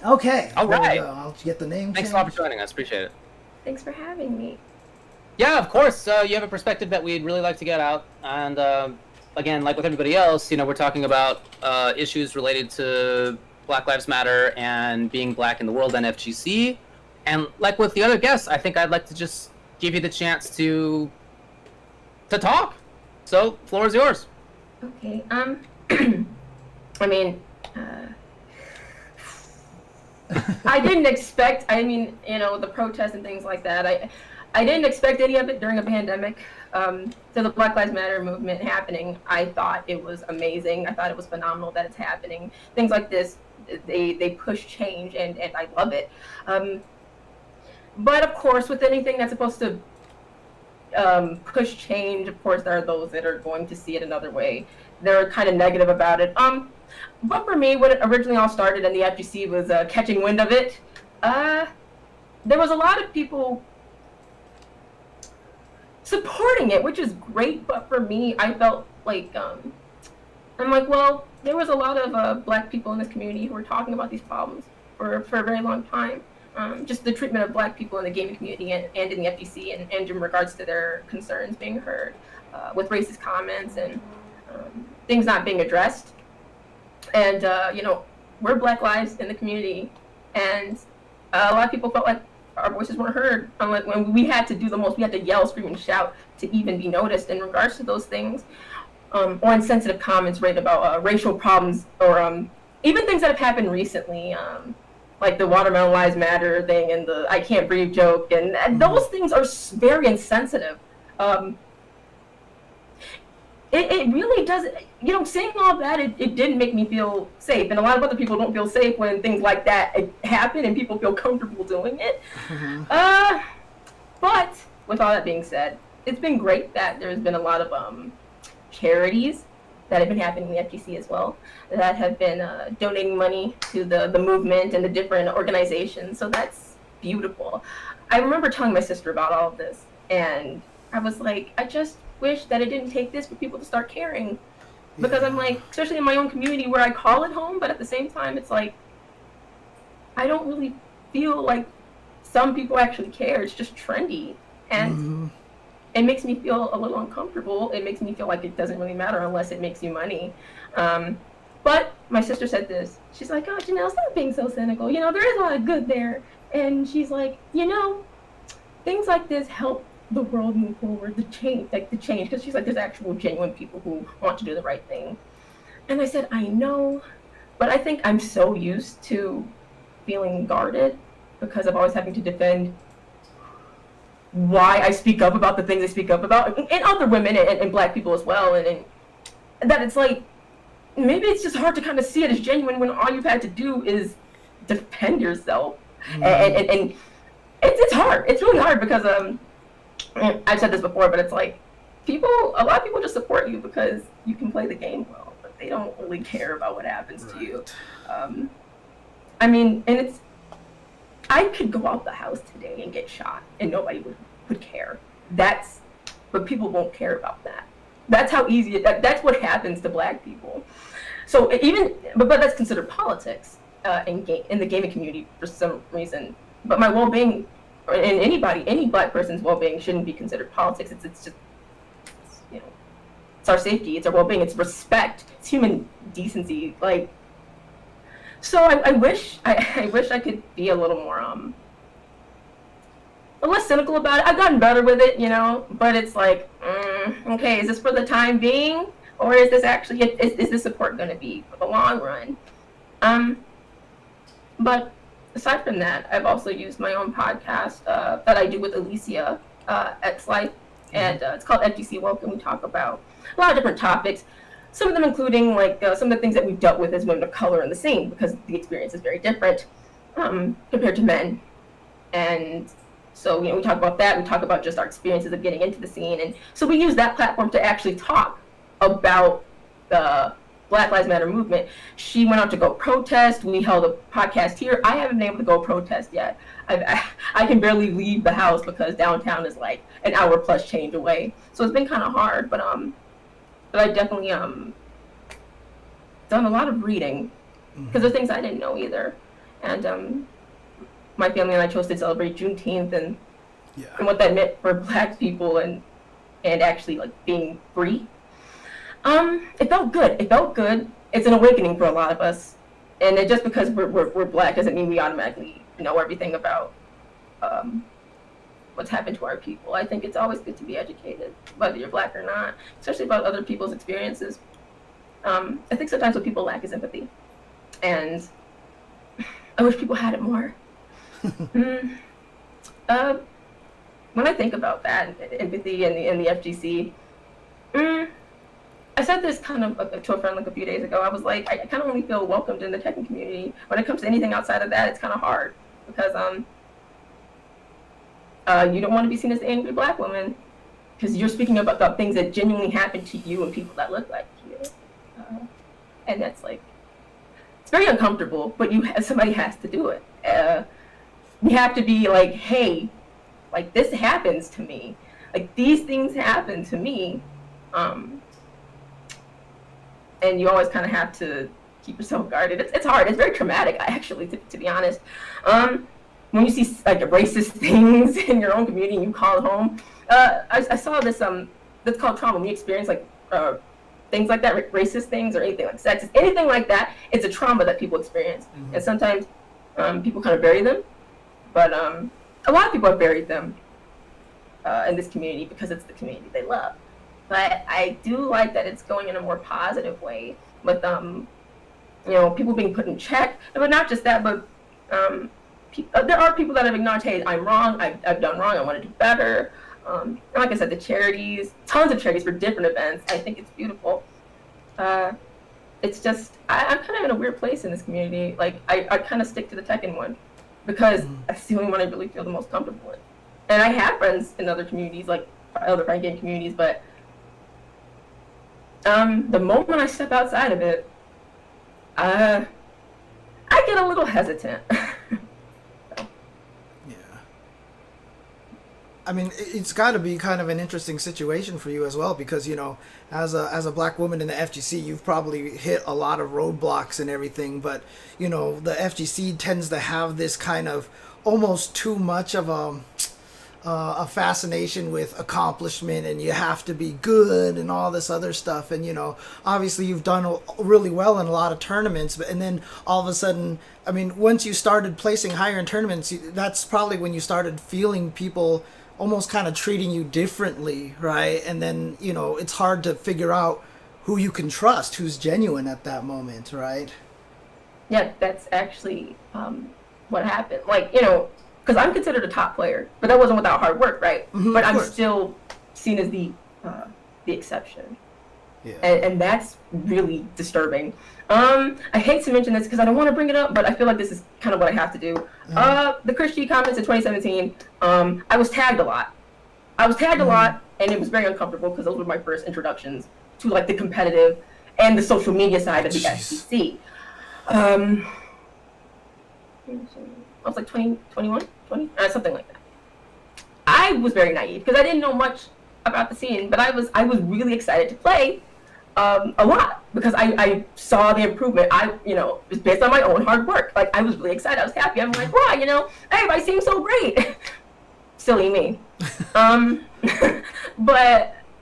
Okay. All right. I'll get the name. Thanks a lot for joining us. Appreciate it. Thanks for having me. Yeah, of course. You have a perspective that we'd really like to get out. And again, like with everybody else, we're talking about issues related to Black Lives Matter and being black in the world and FGC. And like with the other guests, I think I'd like to just give you the chance to talk. So, floor is yours. Okay. I mean, I didn't expect. The protests and things like that. I didn't expect any of it during a pandemic. So the Black Lives Matter movement happening, I thought it was amazing. I thought it was phenomenal that it's happening. Things like this, they push change, and I love it. But of course, with anything that's supposed to push change, of course, there are those that are going to see it another way. They're kind of negative about it. But for me, when it originally all started and the FGC was catching wind of it, there was a lot of people supporting it, which is great. But for me, I felt like, I'm like, well, there was a lot of black people in this community who were talking about these problems for a very long time. Just the treatment of black people in the gaming community and in the FGC and in regards to their concerns being heard with racist comments and things not being addressed. And, we're Black lives in the community, and a lot of people felt like our voices weren't heard. Like when we had to do the most, we had to yell, scream, and shout to even be noticed in regards to those things, or insensitive comments right about racial problems, or even things that have happened recently, like the Watermelon Lives Matter thing and the I Can't Breathe joke, and those things are very insensitive. It really does, saying all that, it didn't make me feel safe. And a lot of other people don't feel safe when things like that happen and people feel comfortable doing it. Mm-hmm. But with all that being said, it's been great that there's been a lot of charities that have been happening in the FGC as well, that have been donating money to the movement and the different organizations. So that's beautiful. I remember telling my sister about all of this, and I was like, I just wish that it didn't take this for people to start caring, because I'm like, especially in my own community where I call it home, but at the same time it's like I don't really feel like some people actually care. It's just trendy, and it makes me feel a little uncomfortable. It makes me feel like it doesn't really matter unless it makes you money. But my sister said this. She's like, oh, Jeannail, stop being so cynical. There is a lot of good there. And she's like, things like this help the world move forward, the change, because she's like, there's actual genuine people who want to do the right thing. And I said, I know, but I think I'm so used to feeling guarded because of always having to defend why I speak up about the things I speak up about, and other women and black people as well, and that it's like, maybe it's just hard to kind of see it as genuine when all you've had to do is defend yourself. And it's hard. It's really hard because I've said this before, but it's like a lot of people just support you because you can play the game well, but they don't really care about what happens to you. And I could go out the house today and get shot and nobody would care. But people won't care about that. That's how easy that's what happens to black people. So but that's considered politics in the gaming community for some reason. But my well-being, and any black person's well-being shouldn't be considered politics. It's just, it's our safety, it's our well-being, it's respect, it's human decency. So I wish I could be a little more less cynical about it. I've gotten better with it, but it's like, okay, is this for the time being, or is this actually is this support going to be for the long run? But aside from that, I've also used my own podcast that I do with Alicia X Life, and it's called FGC Welcome. We talk about a lot of different topics, some of them including some of the things that we've dealt with as women of color in the scene, because the experience is very different compared to men. And so we talk about that. We talk about just our experiences of getting into the scene, and so we use that platform to actually talk about the Black Lives Matter movement. She went out to go protest. We held a podcast here. I haven't been able to go protest yet. I can barely leave the house because downtown is like an hour plus change away. So it's been kind of hard, but I definitely done a lot of reading because there's things I didn't know either. And my family and I chose to celebrate Juneteenth and Yeah. and what that meant for Black people and actually like being free. It felt good. It felt good. It's an awakening for a lot of us, and just because we're Black doesn't mean we automatically know everything about what's happened to our people. I think it's always good to be educated, whether you're Black or not, especially about other people's experiences. I think sometimes what people lack is empathy, and I wish people had it more. When I think about that, empathy and the FGC, I said this kind of to a friend like a few days ago. I was like, I kind of only feel welcomed in the Tekken community. When it comes to anything outside of that, it's kind of hard because you don't want to be seen as the angry Black woman because you're speaking about things that genuinely happen to you and people that look like you, and that's like, it's very uncomfortable. But somebody has to do it. We have to be like, hey, like this happens to me, like these things happen to me. And you always kind of have to keep yourself guarded. It's hard. It's very traumatic, actually, to be honest. When you see like racist things in your own community and you call it home, I saw this that's called trauma. When you experience like things like that, racist things or anything like sexist, anything like that, it's a trauma that people experience. Mm-hmm. And sometimes people kind of bury them, but a lot of people have buried them in this community because it's the community they love. But I do like that it's going in a more positive way with, people being put in check. But not just that, but there are people that have acknowledged, hey, I'm wrong, I've done wrong, I want to do better. And like I said, the charities, tons of charities for different events. I think it's beautiful. It's just, I'm kind of in a weird place in this community. Like, I kind of stick to the Tekken one because that's the only one I really feel the most comfortable in. And I have friends in other communities, like other fighting game communities, but the moment I step outside of it, I get a little hesitant. Yeah. I mean, it's got to be kind of an interesting situation for you as well, because, as a Black woman in the FGC, you've probably hit a lot of roadblocks and everything, but, the FGC tends to have this kind of almost too much of a fascination with accomplishment, and you have to be good and all this other stuff. And obviously you've done really well in a lot of tournaments, and then all of a sudden, I mean, once you started placing higher in tournaments, that's probably when you started feeling people almost kind of treating you differently, right? And then it's hard to figure out who you can trust, who's genuine at that moment, right? Yeah, that's actually what happened. Like, because I'm considered a top player, but that wasn't without hard work, right? Mm-hmm, but I'm still seen as the exception. Yeah. And that's really disturbing. I hate to mention this because I don't want to bring it up, but I feel like this is kind of what I have to do. Mm-hmm. The Chris G comments in 2017, I was tagged a lot. And it was very uncomfortable because those were my first introductions to like the competitive and the social media side of the FGC. I was like 20, 21, 20, something like that. I was very naive because I didn't know much about the scene, but I was really excited to play a lot because I saw the improvement. It was based on my own hard work. Like, I was really excited. I was happy. I'm like, wow, everybody seems so great. Silly me. But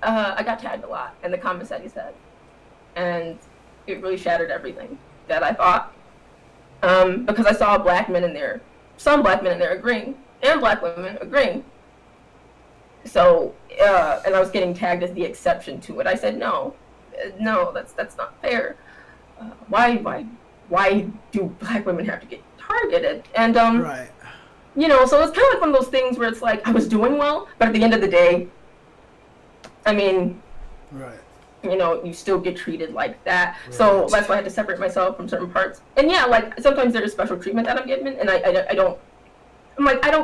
I got tagged a lot in the comments that he said, and it really shattered everything that I thought. Because I saw Black men in there, some Black men in there agreeing, and Black women agreeing. So, and I was getting tagged as the exception to it. I said, no, that's not fair. Why do Black women have to get targeted? And right. So it's kind of like one of those things where it's like I was doing well, but at the end of the day, I mean, right. You still get treated like that. Right. So that's why I had to separate myself from certain parts. And yeah, like sometimes there's special treatment that I'm given, and I don't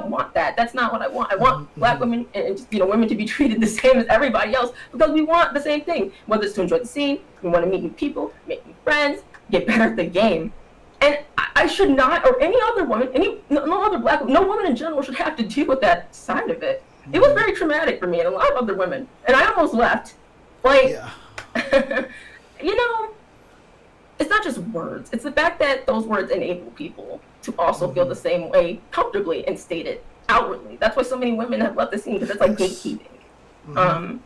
want that. That's not what I want. I want Black women and women to be treated the same as everybody else because we want the same thing. Whether it's to enjoy the scene, we want to meet new people, make new friends, get better at the game. And I should not, or any other woman, no other Black woman, no woman in general should have to deal with that side of it. It was very traumatic for me and a lot of other women, and I almost left. Like. Yeah. It's not just words. It's the fact that those words enable people to also feel the same way comfortably and state it outwardly. That's why so many women have left the scene, because it's like gatekeeping.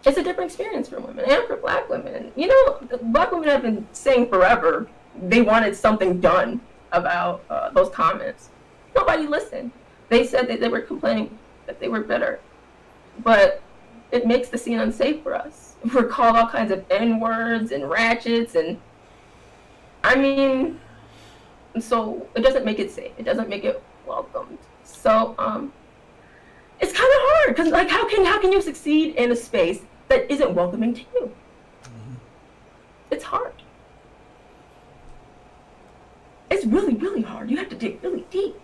It's a different experience for women and for Black women. You know, Black women have been saying forever they wanted something done about those comments. Nobody listened. They said that they were complaining that they were bitter, but it makes the scene unsafe for us. We're called all kinds of N-words and ratchets, and I mean, so it doesn't make it safe. It doesn't make it welcomed. So it's kind of hard, because like, how can you succeed in a space that isn't welcoming to you? It's hard. It's really, really hard. You have to dig really deep.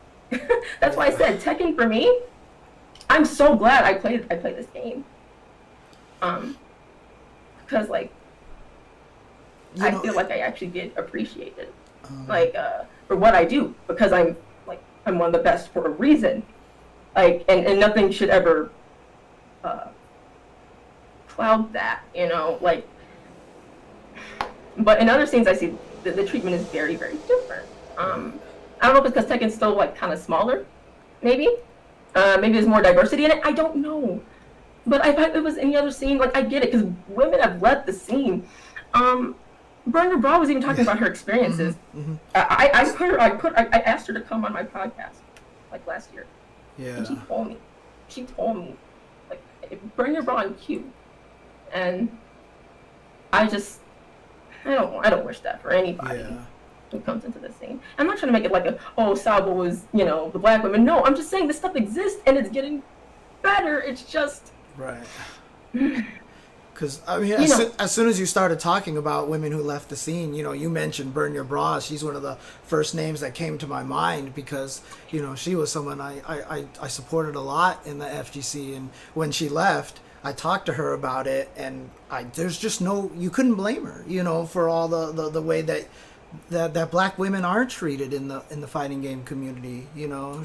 That's why I said Tekken for me. I'm so glad I played this game. Because like, I feel like I actually get appreciated, like for what I do, because I'm one of the best for a reason. Like, and nothing should ever cloud that, you know. Like, but in other scenes, I see the treatment is very, very different. I don't know if it's because Tekken's still like kind of smaller, maybe. Maybe there's more diversity in it. I don't know. But if it was any other scene, like, I get it, because women have left the scene. Burner Bra was even talking about her experiences. I asked her to come on my podcast, like, last year. Yeah. And she told me, like, burn your bra on cue. And I don't wish that for anybody. Yeah. Who comes into the scene. I'm not trying to make it like Sabo was, you know, the Black women. No, I'm just saying this stuff exists and it's getting better. It's just right. Because I mean, as soon as you started talking about women who left the scene, you know, you mentioned Burn Your Bra. She's one of the first names that came to my mind, because, you know, she was someone I supported a lot in the FGC, and when she left, I talked to her about it, and there's just you couldn't blame her, you know, for all the way that Black women are treated in the fighting game community. You know,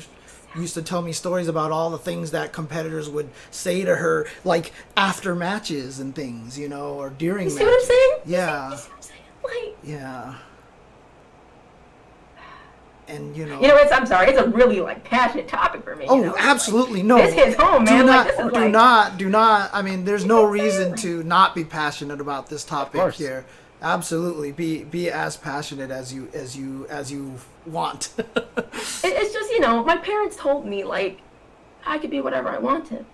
she used to tell me stories about all the things that competitors would say to her, like after matches and things, you know, or during matches. You see what I'm saying? Yeah. You see what I'm saying? Like, yeah. And you know, I'm sorry, it's a really like passionate topic for me. Oh, you know? absolutely. Like, No. This hits home, man. Do not. I mean, there's no reason to not be passionate about this topic here. Absolutely, be as passionate as you want. It's just, you know, my parents told me, like, I could be whatever I wanted,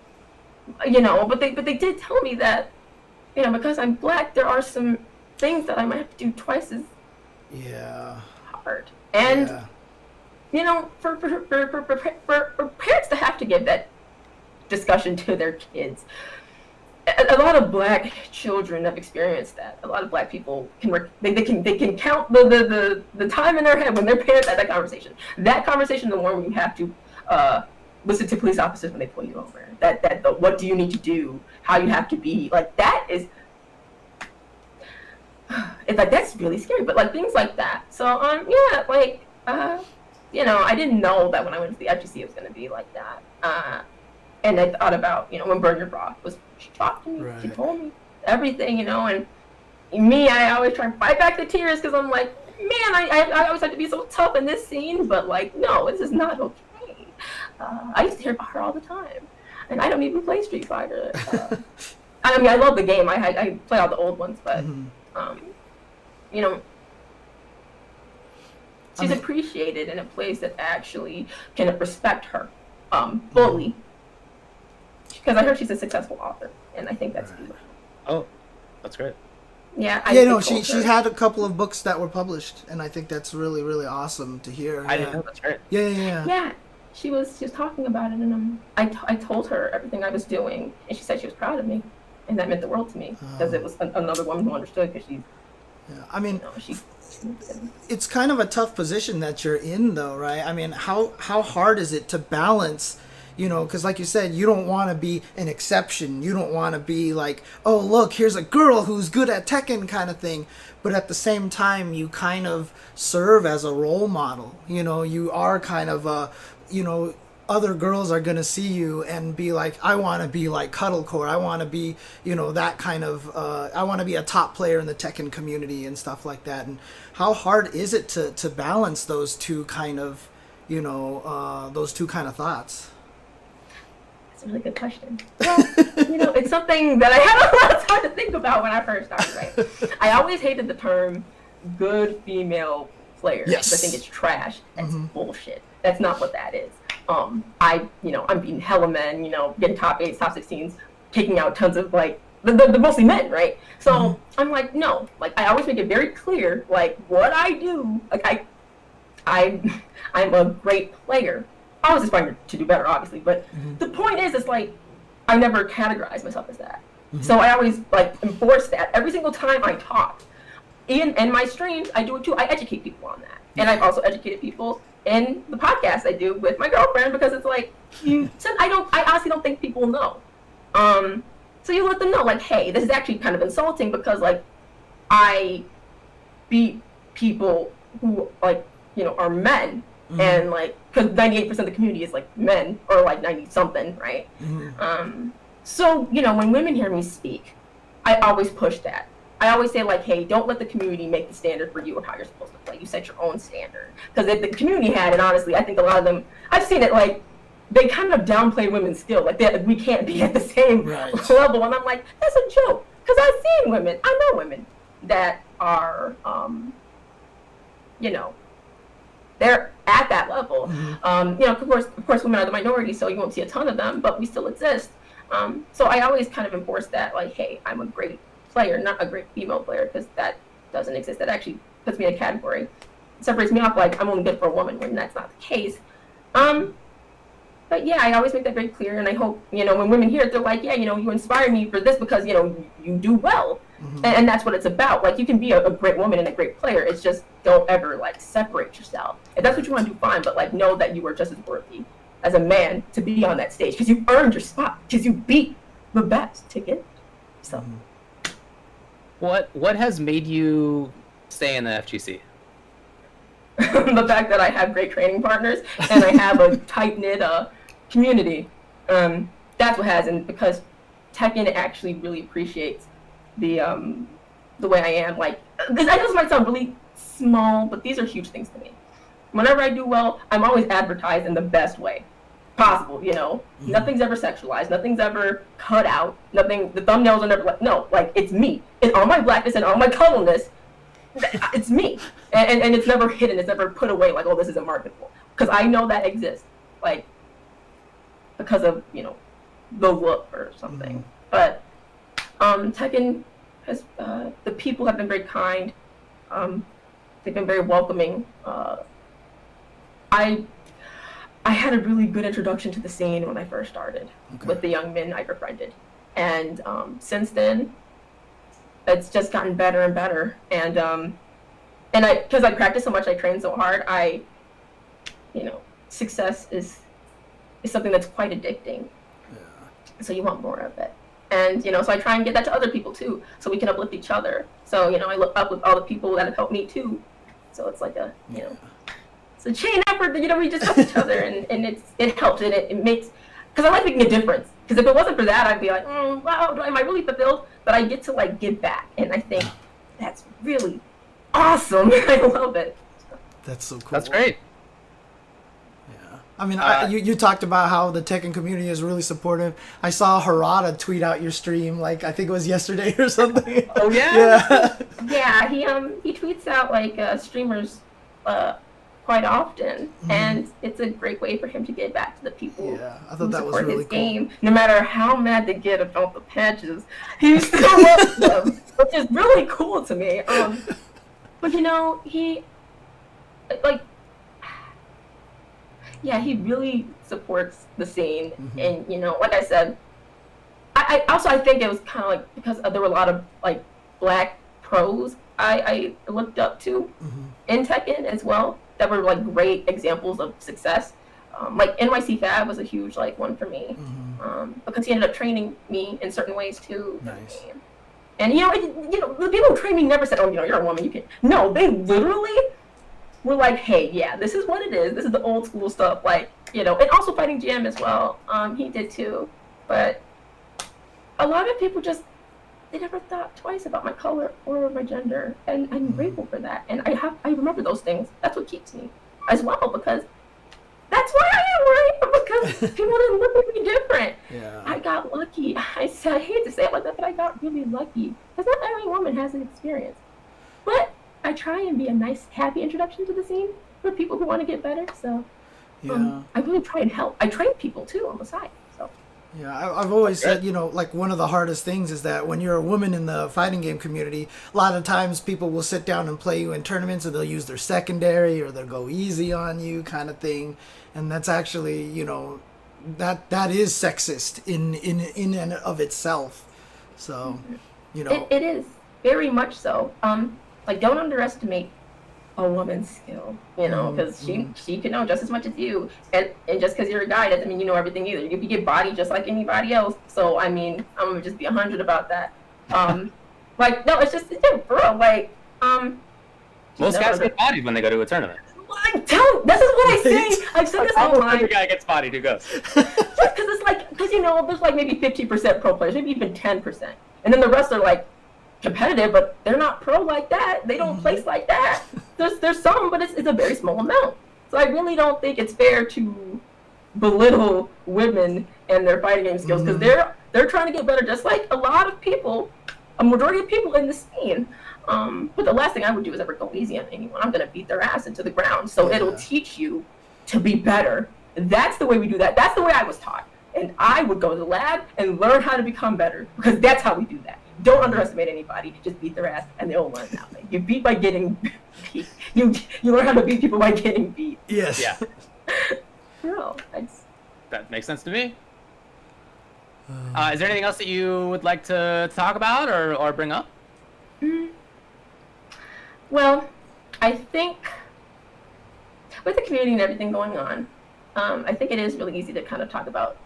you know, but they did tell me that, you know, because I'm Black, there are some things that I might have to do twice as hard, and you know, for parents to have to give that discussion to their kids. A lot of Black children have experienced that. A lot of Black people can count the time in their head when their parents had that conversation. That conversation, the one where you have to listen to police officers when they pull you over. What do you need to do? How you have to be. Like, that is, it's like, that's really scary. But like things like that. So yeah, like you know, I didn't know that when I went to the FGC it was going to be like that. And I thought about, you know, when Burn Your Bra she talked to me, right. She told me everything, you know, and me, I always try and fight back the tears, because I'm like, man, I always have to be so tough in this scene, but like, no, this is not okay. I used to hear about her all the time, and I don't even play Street Fighter. I mean, I love the game, I play all the old ones, but, you know, she's appreciated in a place that actually can respect her fully. Because I heard she's a successful author, and I think that's beautiful. Oh, that's great. Yeah, she's had a couple of books that were published, and I think that's really, really awesome to hear. I didn't know. That's great. Yeah, she was talking about it, and I told her everything I was doing, and she said she was proud of me, and that meant the world to me, because it was another woman who understood, because she's. Yeah, I mean, you know, it's kind of a tough position that you're in, though, right? I mean, how hard is it to balance? You know, because like you said, you don't want to be an exception. You don't want to be like, oh, look, here's a girl who's good at Tekken kind of thing. But at the same time, you kind of serve as a role model. You know, you are kind of a, you know, other girls are gonna see you and be like, I want to be like Cuddle Core. I want to be, that kind of. I want to be a top player in the Tekken community and stuff like that. And how hard is it to balance those two kind of, thoughts? That's a really good question. Well, it's something that I had a lot of time to think about when I first started. Right, I always hated the term "good female player." Yes. I think it's trash. That's bullshit. That's not what that is. I'm beating hella men, getting top 8s, top 16s, taking out tons of the mostly men, right? So I'm like, no, I always make it very clear, what I do, I'm a great player. I was aspiring to do better, obviously, but the point is, I never categorize myself as that. So I always enforce that every single time I talk. In my streams, I do it too. I educate people on that, and I've also educated people in the podcast I do with my girlfriend, because it's I honestly don't think people know. So you let them know, hey, this is actually kind of insulting, because I beat people who are men, and because 98% of the community is men, or 90 something, right? So when women hear me speak, I always push that. I always say, hey, don't let the community make the standard for you of how you're supposed to play. You set your own standard. Because if the community had it, honestly, I think a lot of them, I've seen it, they kind of downplay women's skill. We can't be at the same level. And I'm like, that's a joke. Because I've seen women, I know women that are, they're at that level. Of course, women are the minority, so you won't see a ton of them, but we still exist. So I always kind of enforce that, hey, I'm a great player, not a great female player, because that doesn't exist. That actually puts me in a category. It separates me off, I'm only good for a woman, when that's not the case. But yeah, I always make that very clear, and I hope, when women hear it, they're like, yeah, you inspire me for this because, you do well. And that's what it's about. You can be a great woman and a great player. It's just, don't ever, separate yourself. If that's what you want to do, fine, but, know that you are just as worthy as a man to be on that stage, because you earned your spot, because you beat the best to get it. So. What has made you stay in the FGC? The fact that I have great training partners and I have a tight-knit community. That's what has, and because Tekken actually really appreciates the way I am. I know this might sound really small, but these are huge things to me. Whenever I do well, I'm always advertised in the best way possible, Nothing's ever sexualized, nothing's ever cut out, the thumbnails are never it's me. In all my blackness and all my cuddleness, it's me. And it's never hidden, it's never put away oh, this isn't marketable. Because I know that exists, because of, the look or something. But Tekken has, the people have been very kind, they've been very welcoming. I had a really good introduction to the scene when I first started with the young men I befriended. And since then, it's just gotten better and better. And because I practice so much, I train so hard, success is something that's quite addicting. Yeah. So you want more of it. And, so I try and get that to other people too, so we can uplift each other. So, I uplift all the people that have helped me too. So it's it's a chain effort, we just help each other, and it helps, and it makes, because I like making a difference. Because if it wasn't for that, I'd be wow, am I really fulfilled? But I get to give back, and I think that's really awesome. I love it. That's so cool. That's great. Yeah. I mean, you talked about how the Tekken community is really supportive. I saw Harada tweet out your stream, I think it was yesterday or something. Oh yeah. Yeah. He tweets out streamers quite often, and it's a great way for him to get back to the people who support his game. No matter how mad they get about the patches, he still loves them, which is really cool to me. But he he really supports the scene, and like I said, I think it was kind of because there were a lot of black pros I looked up to in Tekken as well, that were great examples of success. NYC Fab was a huge one for me, because he ended up training me in certain ways too. Nice. And the people who trained me never said, "Oh, you're a woman, you can't." No, they literally were hey, yeah, this is what it is. This is the old school stuff. you know, and also fighting GM as well. He did too, but a lot of people just they never thought twice about my color or my gender, and I'm grateful for that. And I remember those things. That's what keeps me as well, because that's why I am where I am, because people didn't look at me different. Yeah. I got lucky. I hate to say it like that, but I got really lucky, because not every woman has an experience. But I try and be a nice, happy introduction to the scene for people who want to get better. So I really try and help. I train people too on the side. So. Yeah, I've always said, you know, like one of the hardest things is that when you're a woman in the fighting game community, a lot of times people will sit down and play you in tournaments and they'll use their secondary or they'll go easy on you kind of thing. And that's actually, you know, that is sexist in and of itself. So, you know. It is, very much so. Like, don't underestimate a woman's skill, you know, because she can know just as much as you, and just because you're a guy doesn't mean you know everything either. You can get body just like anybody else. So I mean, I'm gonna just be 100 about that. Like, no, it's for real. Like, most guys get bodied when they go to a tournament. I don't. This is what I say. I've said this online. Every guy gets bodied who goes. Just because it's like, because you know, there's like maybe 50% pro players, maybe even 10%, and then the rest are like competitive, but they're not pro like that. They don't place like that. There's some, but it's a very small amount. So I really don't think it's fair to belittle women and their fighting game skills, because they're trying to get better, just like a lot of people, a majority of people in the scene. But the last thing I would do is ever go easy on anyone. I'm gonna beat their ass into the ground. So it'll teach you to be better. That's the way we do that. That's the way I was taught. And I would go to the lab and learn how to become better, because that's how we do that. Don't underestimate anybody. Just beat their ass, and they'll learn that way. You beat by getting beat. You learn how to beat people by getting beat. Yes. Yeah. No, That makes sense to me. Is there anything else that you would like to talk about or bring up? Well, I think with the community and everything going on, I think it is really easy to kind of talk about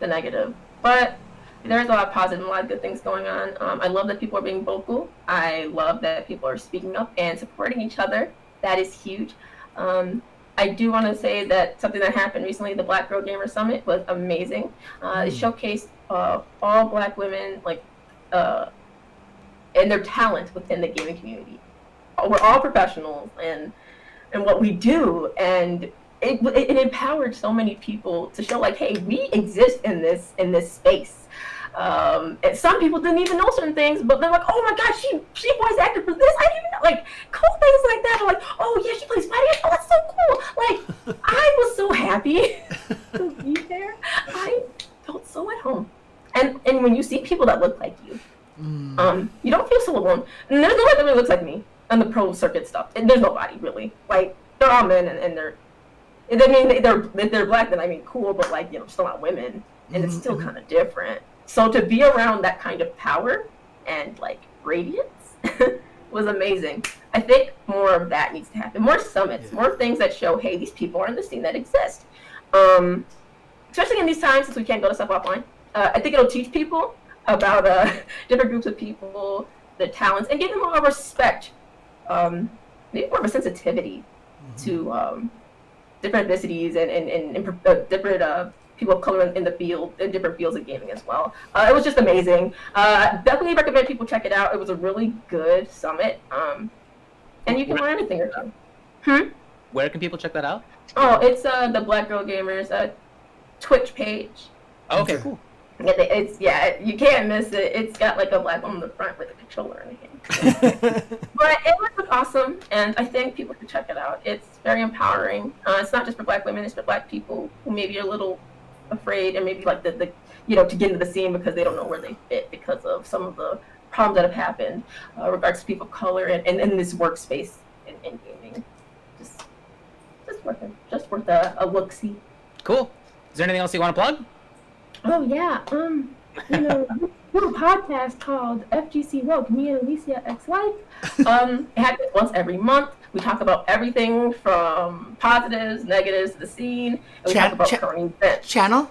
the negative, but there's a lot of positive and a lot of good things going on. I love that people are being vocal. I love that people are speaking up and supporting each other. That is huge. I do want to say that something that happened recently, the Black Girl Gamer Summit, was amazing. It showcased all Black women, like, and their talent within the gaming community. We're all professionals and what we do, and it empowered so many people to show, like, hey, we exist in this space. And some people didn't even know certain things, but they're like, oh my gosh, she voice acted for this. I didn't even know, like, cool things like that. They're like, oh yeah, she plays fighting. Oh, that's so cool. Like, I was so happy to be there. I felt so at home. And when you see people that look like you, you don't feel so alone. And there's nobody that really looks like me on the pro circuit stuff. And there's nobody really. Like, they're all men, and they're, I mean, if they're Black, then I mean, cool, but like, you know, still not women, and it's still kind of different. So to be around that kind of power and like radiance was amazing. I think more of that needs to happen. More summits, more things that show, hey, these people are in the scene that exist. Especially in these times, since we can't go to stuff offline. I think it'll teach people about different groups of people, their talents, and give them more respect, maybe more of a sensitivity to different ethnicities and different people of color in the field, in different fields of gaming as well. It was just amazing. Definitely recommend people check it out. It was a really good summit, and you can learn anything or two. Where can people check that out? Oh, it's the Black Girl Gamers Twitch page. Oh, okay, cool. It's you can't miss it. It's got like a Black woman in the front with a controller in the hand. But it was awesome, and I think people should check it out. It's very empowering. It's not just for Black women; it's for Black people who maybe are a little afraid, and maybe like the to get into the scene because they don't know where they fit because of some of the problems that have happened regards to people of color and in this workspace in gaming. Just worth a look-see. Cool. Is there anything else you want to plug? Oh yeah, we have a podcast called FGC Rogue, me and Alicia X Life. It happens once every month. We talk about everything from positives, negatives, the scene, and we talk about current events. Channel?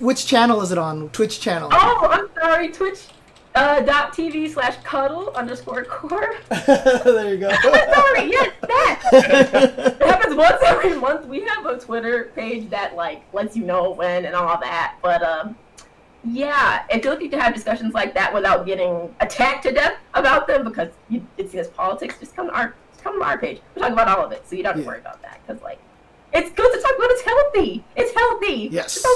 Which channel is it on? Twitch channel? Oh, I'm sorry, Twitch. .tv/cuddle_core. There you go. I'm sorry, yes, that. It happens once every month we have a Twitter page that like lets you know when and all that. But yeah, if you're looking to have discussions like that without getting attacked to death about them because it's against politics, just come to our page. We talk about all of it, so you don't have to worry about that. Because like, it's good to talk about. It's healthy. It's healthy. Yes. It's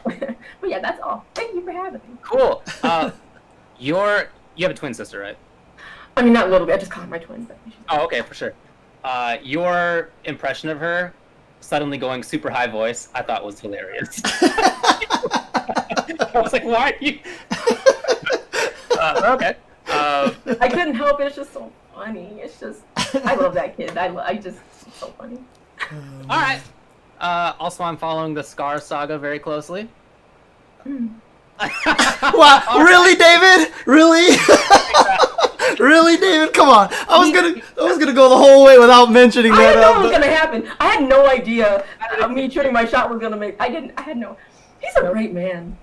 okay. But yeah, that's all. Thank you for having me. Cool. You have a twin sister, right? I mean, not a little bit. I just call her my twin. But Oh, okay, for sure. Your impression of her, suddenly going super high voice, I thought was hilarious. I was like, why are you? Okay. I couldn't help it. It's just so funny. It's just, I love that kid. I just, it's so funny. All right. Also, I'm following the Scar saga very closely. Wow, really, David? Really? Really, David? Come on. I was gonna go the whole way without mentioning I that. didn't know what was gonna happen. I had no idea me shooting my shot was gonna make. I had no. He's a great man.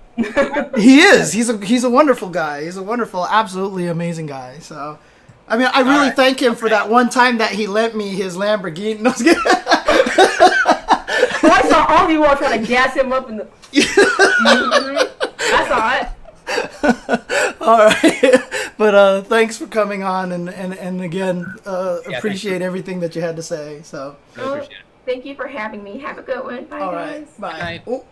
He is. He's a wonderful guy. He's a wonderful, absolutely amazing guy. So, I mean, I really thank him for that one time that he lent me his Lamborghini. No, I saw all of you all trying to gas him up in the. I saw it. All right, but thanks for coming on, and again, appreciate everything that you had to say. So, Really appreciate it. Thank you for having me. Have a good one. Bye, all guys. right, bye. Good night. Oh.